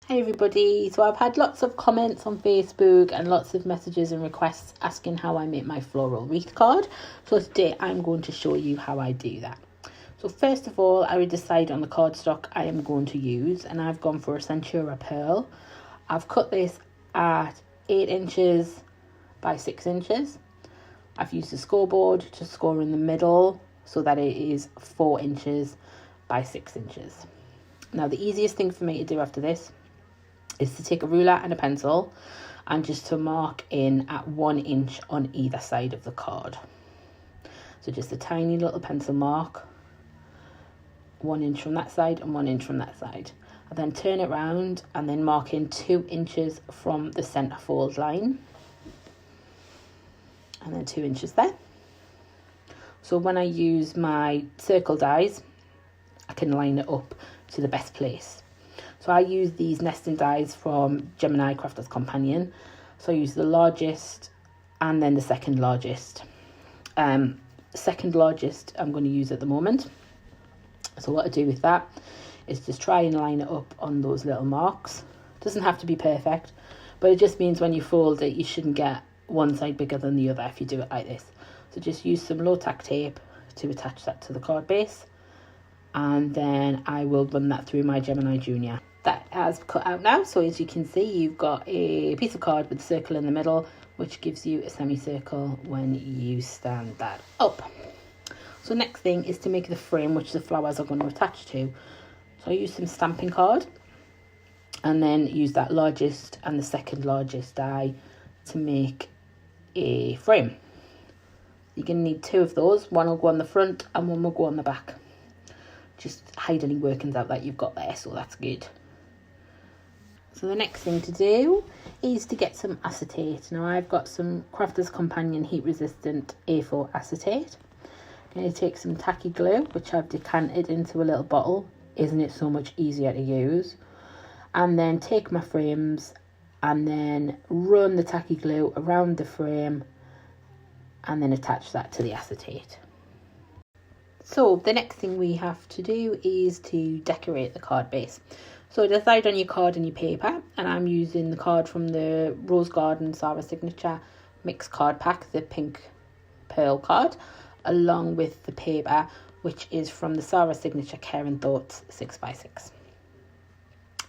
Hey everybody, so I've had lots of comments on Facebook and lots of messages and requests asking how I make my floral wreath card. So today I'm going to show you how I do that. So first of all, I would decide on the cardstock I am going to use, and I've gone for a Centura Pearl. I've cut this at 8 inches by 6 inches. I've used a scoreboard to score in the middle so that it is 4 inches by 6 inches. Now the easiest thing for me to do after this is to take a ruler and a pencil and just to mark in at 1 inch on either side of the card. So just a tiny little pencil mark, 1 inch from that side and 1 inch from that side. I then turn it round and then mark in 2 inches from the centre fold line, and then 2 inches there. So when I use my circle dies, I can line it up to the best place. So I use these nesting dies from Gemini Crafter's Companion. So I use the largest and then the second largest. Second largest I'm going to use at the moment. So what I do with that is just try and line it up on those little marks. It doesn't have to be perfect, but it just means when you fold it, you shouldn't get one side bigger than the other if you do it like this. So just use some low tack tape to attach that to the card base, and then I will run that through my Gemini Junior. That has cut out now, so as you can see, you've got a piece of card with a circle in the middle, which gives you a semicircle when you stand that up. So next thing is to make the frame which the flowers are going to attach to. So I use some stamping card and then use that largest and the second largest die to make a frame. You're going to need 2 of those. One will go on the front and one will go on the back. Just hide any workings out that you've got there, so that's good. So the next thing to do is to get some acetate. Now I've got some Crafter's Companion heat resistant A4 acetate. I'm going to take some tacky glue, which I've decanted into a little bottle. Isn't it so much easier to use? And then take my frames and then run the tacky glue around the frame and then attach that to the acetate. So the next thing we have to do is to decorate the card base. So decide on your card and your paper, and I'm using the card from the Rose Garden Sarah Signature Mixed Card Pack, the pink pearl card, along with the paper, which is from the Sarah Signature Care and Thoughts 6x6.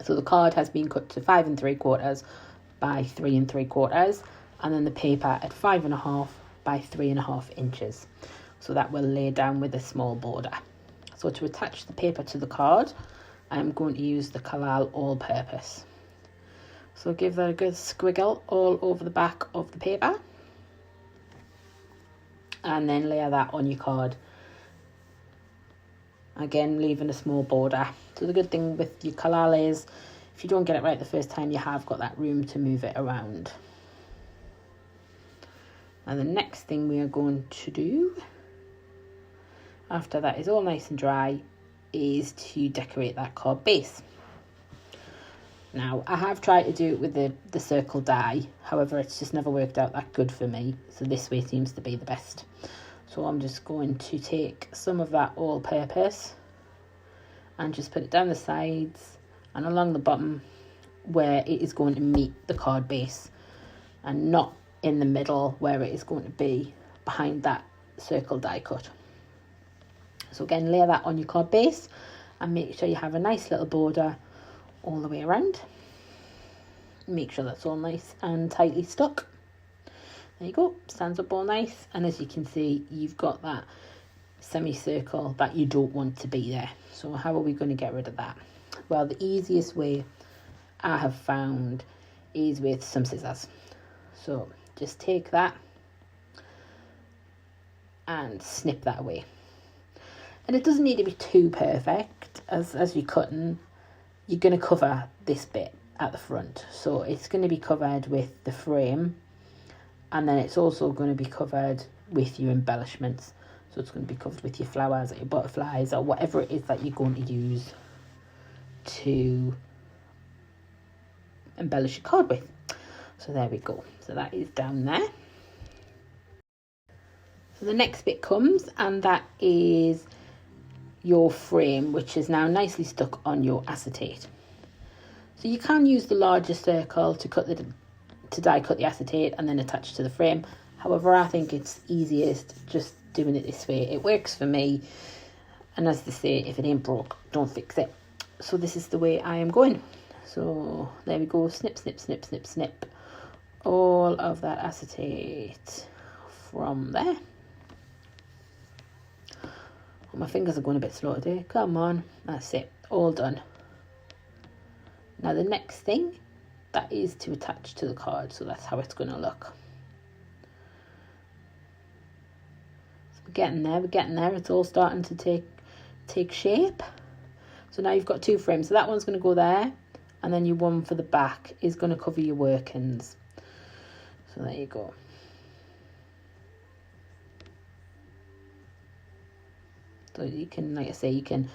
So the card has been cut to 5 3/4 by 3 3/4, and then the paper at 5.5 by 3.5 inches. So that will lay down with a small border. So to attach the paper to the card, I'm going to use the Collal All Purpose. So give that a good squiggle all over the back of the paper, and then layer that on your card. Again, leaving a small border. So the good thing with your Collal is, if you don't get it right the first time, you have got that room to move it around. And the next thing we are going to do, after that is all nice and dry, is to decorate that card base. Now I have tried to do it with the circle die, however it's just never worked out that good for me, so this way seems to be the best. So I'm just going to take some of that all purpose and just put it down the sides and along the bottom where it is going to meet the card base, and not in the middle where it is going to be behind that circle die cut. So again, layer that on your card base and make sure you have a nice little border all the way around. Make sure that's all nice and tightly stuck. There you go, stands up all nice, and as you can see, you've got that semicircle that you don't want to be there. So how are we going to get rid of that? Well, the easiest way I have found is with some scissors. So just take that and snip that away. And it doesn't need to be too perfect. As you're cutting, you're going to cover this bit at the front. So it's going to be covered with the frame, and then it's also going to be covered with your embellishments. So it's going to be covered with your flowers or your butterflies or whatever it is that you're going to use to embellish your card with. So there we go. So that is down there. So the next bit comes, and that is your frame, which is now nicely stuck on your acetate. So you can use the larger circle to die cut the acetate and then attach to the frame. However, I think it's easiest just doing it this way. It works for me, and as they say, if it ain't broke, don't fix it. So this is the way I am going. So there we go, snip, snip, snip, snip, snip. All of that acetate from there. Oh, my fingers are going a bit slow today. Come on, that's it, all done. Now the next thing, that is to attach to the card, so that's how it's going to look. So we're getting there, it's all starting to take shape. So now you've got two frames, so that one's going to go there, and then your one for the back is going to cover your workings. So there you go. So you can, like I say, you can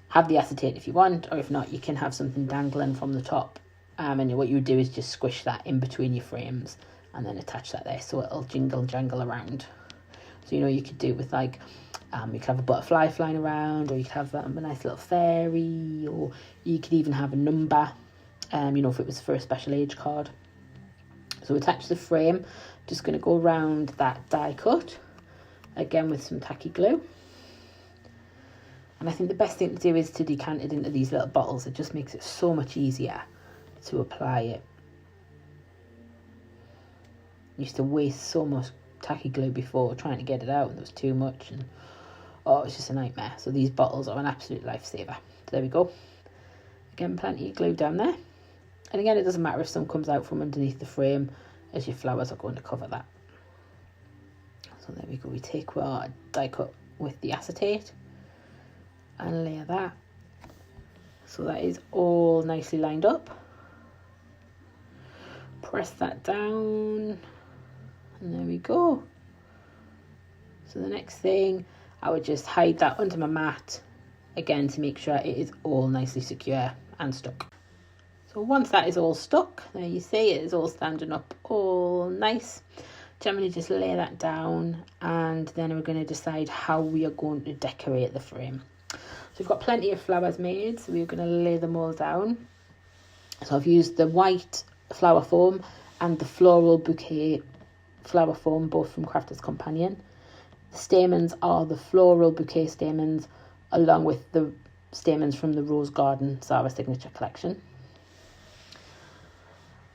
have the acetate if you want, or if not, you can have something dangling from the top. And what you would do is just squish that in between your frames and then attach that there, so it'll jingle jangle around. So you could do it with like, you could have a butterfly flying around, or you could have a nice little fairy, or you could even have a number, if it was for a special age card. So attach the frame, just going to go around that die cut, again with some tacky glue. And I think the best thing to do is to decant it into these little bottles. It just makes it so much easier to apply it. I used to waste so much tacky glue before trying to get it out, and there was too much, and oh, it's just a nightmare. So these bottles are an absolute lifesaver. So there we go. Again, plenty of glue down there. And again, it doesn't matter if some comes out from underneath the frame, as your flowers are going to cover that. So there we go. We take our die cut with the acetate and layer that. So that is all nicely lined up. Press that down, and there we go. So the next thing, I would just hide that under my mat, again to make sure it is all nicely secure and stuck. So once that is all stuck, there you see it is all standing up all nice. Generally just lay that down, and then we're going to decide how we are going to decorate the frame. So we've got plenty of flowers made, so we're going to lay them all down. So I've used the white flower foam and the floral bouquet flower foam, both from Crafter's Companion. The stamens are the floral bouquet stamens, along with the stamens from the Rose Garden Zara Signature Collection.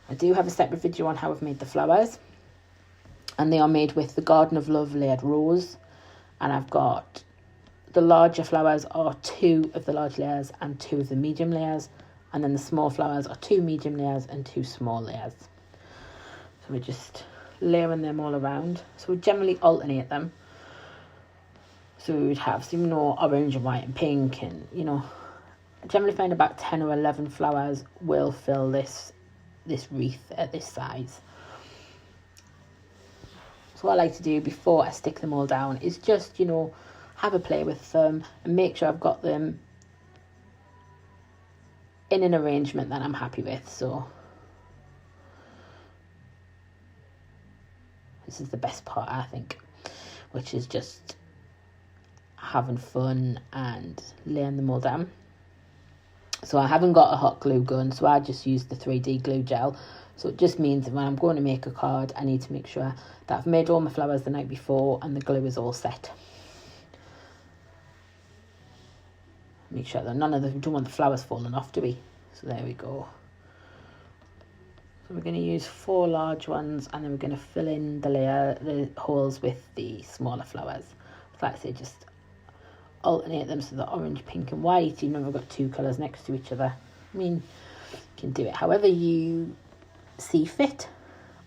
I do have a separate video on how I've made the flowers, and they are made with the Garden of Love layered rose, and I've got the larger flowers are 2 of the large layers and 2 of the medium layers, and then the small flowers are 2 medium layers and 2 small layers. So we're just layering them all around. So we generally alternate them. So we would have some, orange and white and pink, and I generally find about 10 or 11 flowers will fill this wreath at this size. So what I like to do before I stick them all down is just, have a play with them and make sure I've got them in an arrangement that I'm happy with. So this is the best part, I think, which is just having fun and laying them all down. So I haven't got a hot glue gun, so I just use the 3D glue gel. So it just means that when I'm going to make a card, I need to make sure that I've made all my flowers the night before and the glue is all set. Make sure that none of them, we don't want the flowers falling off, do we? So there we go. So we're going to use 4 large ones, and then we're going to fill in the holes with the smaller flowers. Like I say, just alternate them, so the orange, pink and white, even though we've got 2 colours next to each other. I mean, you can do it however you see fit,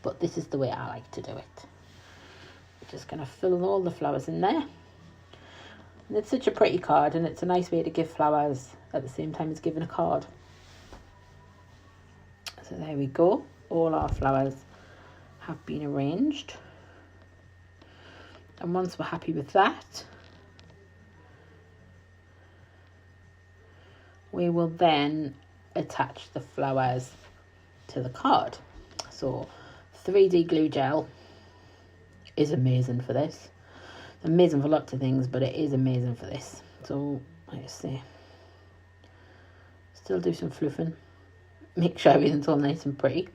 but this is the way I like to do it. We're just going to fill all the flowers in there. And it's such a pretty card, and it's a nice way to give flowers at the same time as giving a card. So there we go. All our flowers have been arranged. And once we're happy with that, we will then attach the flowers to the card. So 3D glue gel is amazing for this. It's amazing for lots of things, but it is amazing for this. So like I say, still do some fluffing make sure everything's all nice and pretty.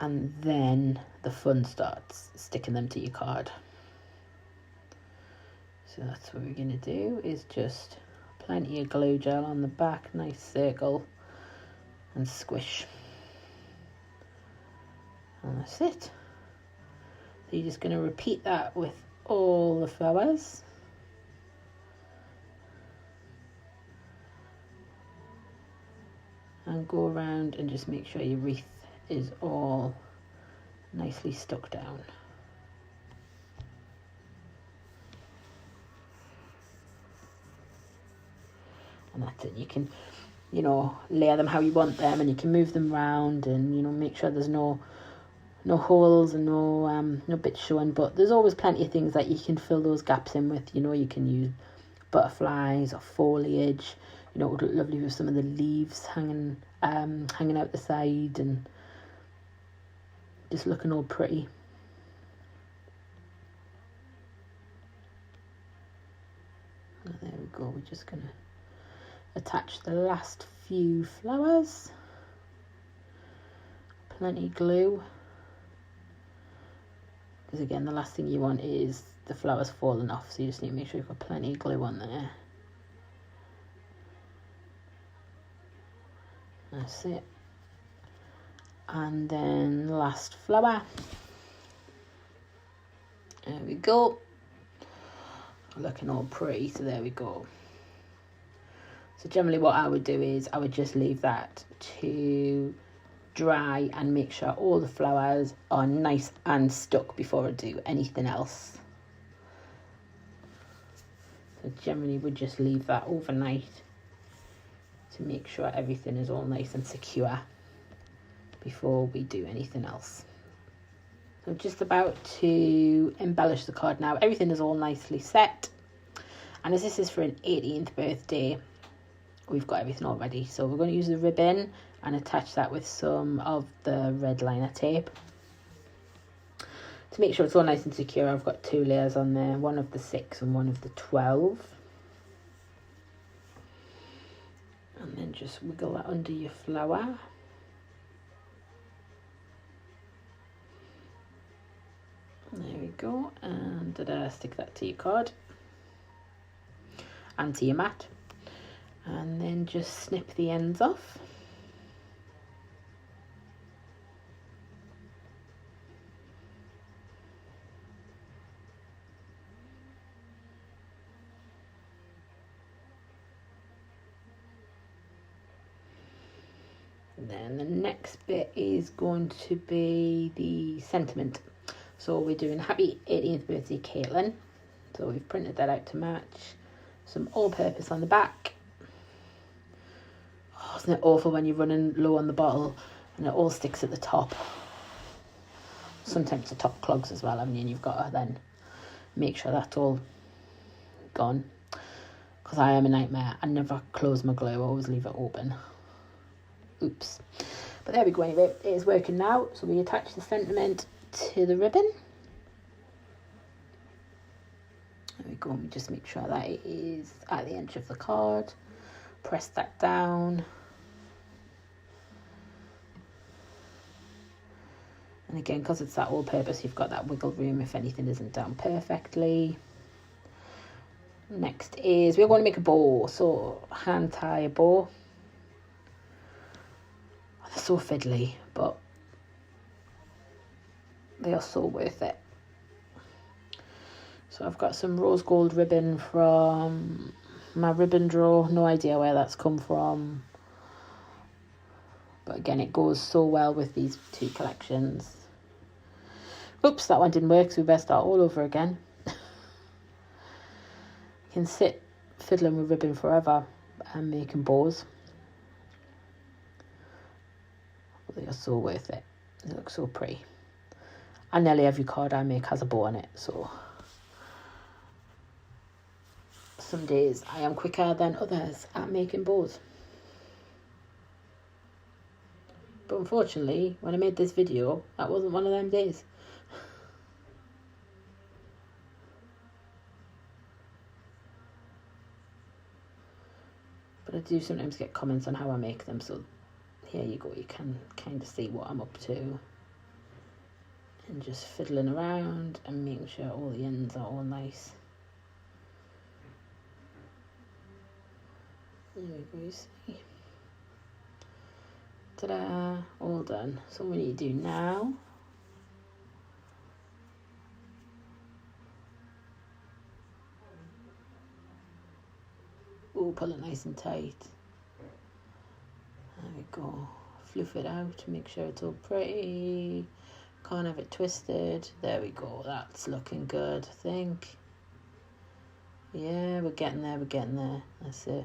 And then the fun starts, sticking them to your card. So that's what we're going to do, is just plenty of glue gel on the back, nice circle, and squish. And that's it. So you're just going to repeat that with all the flowers. And go around and just make sure your wreath is all nicely stuck down. And that's it. You can, you know, layer them how you want them, and you can move them around, and, you know, make sure there's no holes and no bits showing. But there's always plenty of things that you can fill those gaps in with. You know, you can use butterflies or foliage. You know, it would look lovely with some of the leaves hanging out the side and just looking all pretty. And there we go. We're just gonna attach the last few flowers. Plenty glue, because again, the last thing you want is the flowers falling off, so you just need to make sure you've got plenty of glue on there. That's it. And then last flower. There we go. Looking all pretty, so there we go. So generally what I would do is I would just leave that to dry and make sure all the flowers are nice and stuck before I do anything else. So generally we'd just leave that overnight to make sure everything is all nice and secure before we do anything else. So I'm just about to embellish the card now. Everything is all nicely set, and as this is for an 18th birthday, we've got everything all ready. So we're going to use the ribbon and attach that with some of the red liner tape to make sure it's all nice and secure. I've got 2 layers on there, one of the 6 and one of the 12. And then just wiggle that under your flower. There we go, and stick that to your card and to your mat, and then just snip the ends off. Then the next bit is going to be the sentiment. So we're doing happy 18th birthday, Caitlin. So we've printed that out to match. Some all-purpose on the back. Oh, isn't it awful when you're running low on the bottle and it all sticks at the top? Sometimes the top clogs as well, I mean, you've got to then make sure that's all gone. Because I am a nightmare. I never close my glue, I always leave it open. Oops. But there we go anyway, it is working now. So we attach the sentiment to the ribbon. There we go, and we just make sure that it is at the edge of the card. Press that down. And again, because it's that all-purpose, you've got that wiggle room if anything isn't down perfectly. Next is, we're going to make a bow. So hand tie a bow. They're so fiddly, but they are so worth it. So I've got some rose gold ribbon from my ribbon drawer. No idea where that's come from. But again, it goes so well with these 2 collections. Oops, that one didn't work, so we better start all over again. You can sit fiddling with ribbon forever and making bows. They are so worth it. They look so pretty. And nearly every card I make has a bow on it, so some days I am quicker than others at making bows. But unfortunately, when I made this video, that wasn't one of them days. But I do sometimes get comments on how I make them, so here you go, you can kind of see what I'm up to. And just fiddling around and making sure all the ends are all nice. There we go, you see. Ta-da, all done. So what we need to do now, pull it nice and tight. There we go. Fluff it out, make sure it's all pretty. Can't have it twisted. There we go. That's looking good, I think. Yeah, we're getting there, we're getting there. That's it.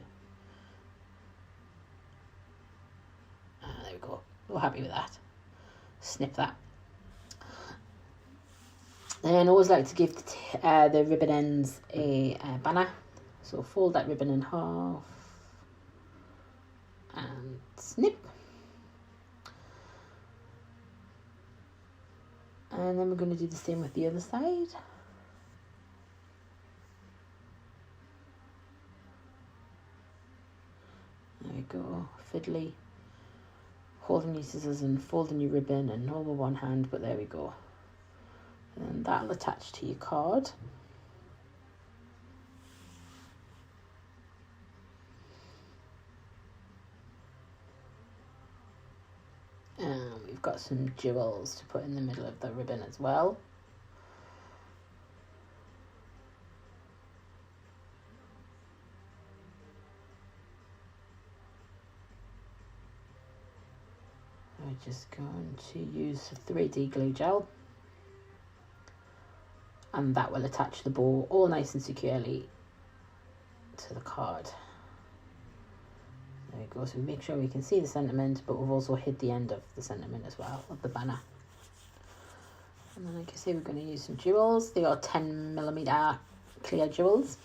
There we go. We're happy with that. Snip that. And I always like to give the ribbon ends a banner. So fold that ribbon in half and snip. And then we're going to do the same with the other side. There we go, fiddly. Holding your scissors and folding your ribbon and all with one hand, but there we go. And that'll attach to your card. And we've got some jewels to put in the middle of the ribbon as well. We're just going to use 3D glue gel, and that will attach the bow all nice and securely to the card. There we go, so we make sure we can see the sentiment, but we've also hid the end of the sentiment as well, of the banner. And then like I say, we're going to use some jewels. They are 10mm clear jewels.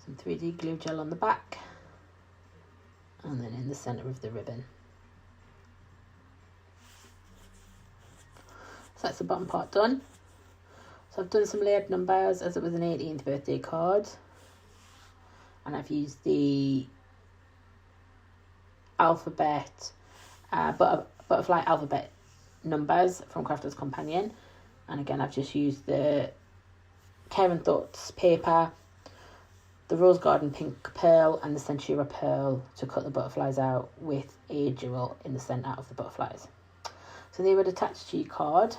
Some 3D glue gel on the back, and then in the centre of the ribbon. So that's the bottom part done. So I've done some layered numbers as it was an 18th birthday card, and I've used the alphabet, butterfly alphabet numbers from Crafter's Companion, and again I've just used the Care and Thoughts paper, the Rose Garden pink pearl and the Centura pearl to cut the butterflies out with a jewel in the centre of the butterflies. So they would attach to your card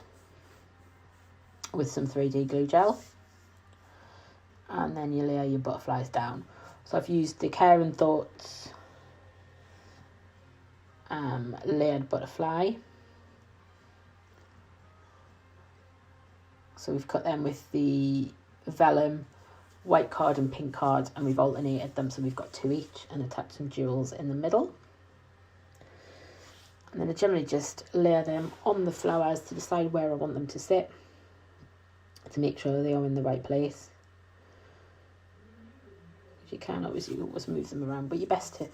with some 3D glue gel, and then you layer your butterflies down. So I've used the Care and Thoughts layered butterfly. So we've cut them with the vellum, white card and pink card, and we've alternated them so we've got two each, and attached some jewels in the middle. And then I generally just layer them on the flowers to decide where I want them to sit, to make sure they are in the right place. If you can, obviously you always move them around, but you're best to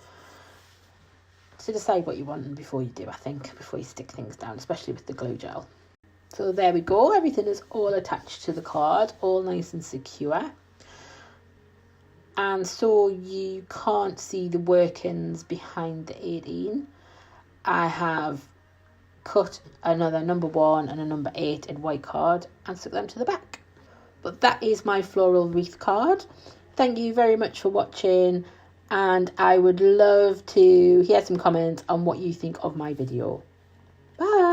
decide what you want before you do, I think, before you stick things down, especially with the glue gel. So there we go, everything is all attached to the card, all nice and secure. And so you can't see the workings behind the 18. I have cut another number 1 and a number 8 in white card and stuck them to the back. But that is my floral wreath card. Thank you very much for watching, and I would love to hear some comments on what you think of my video. Bye!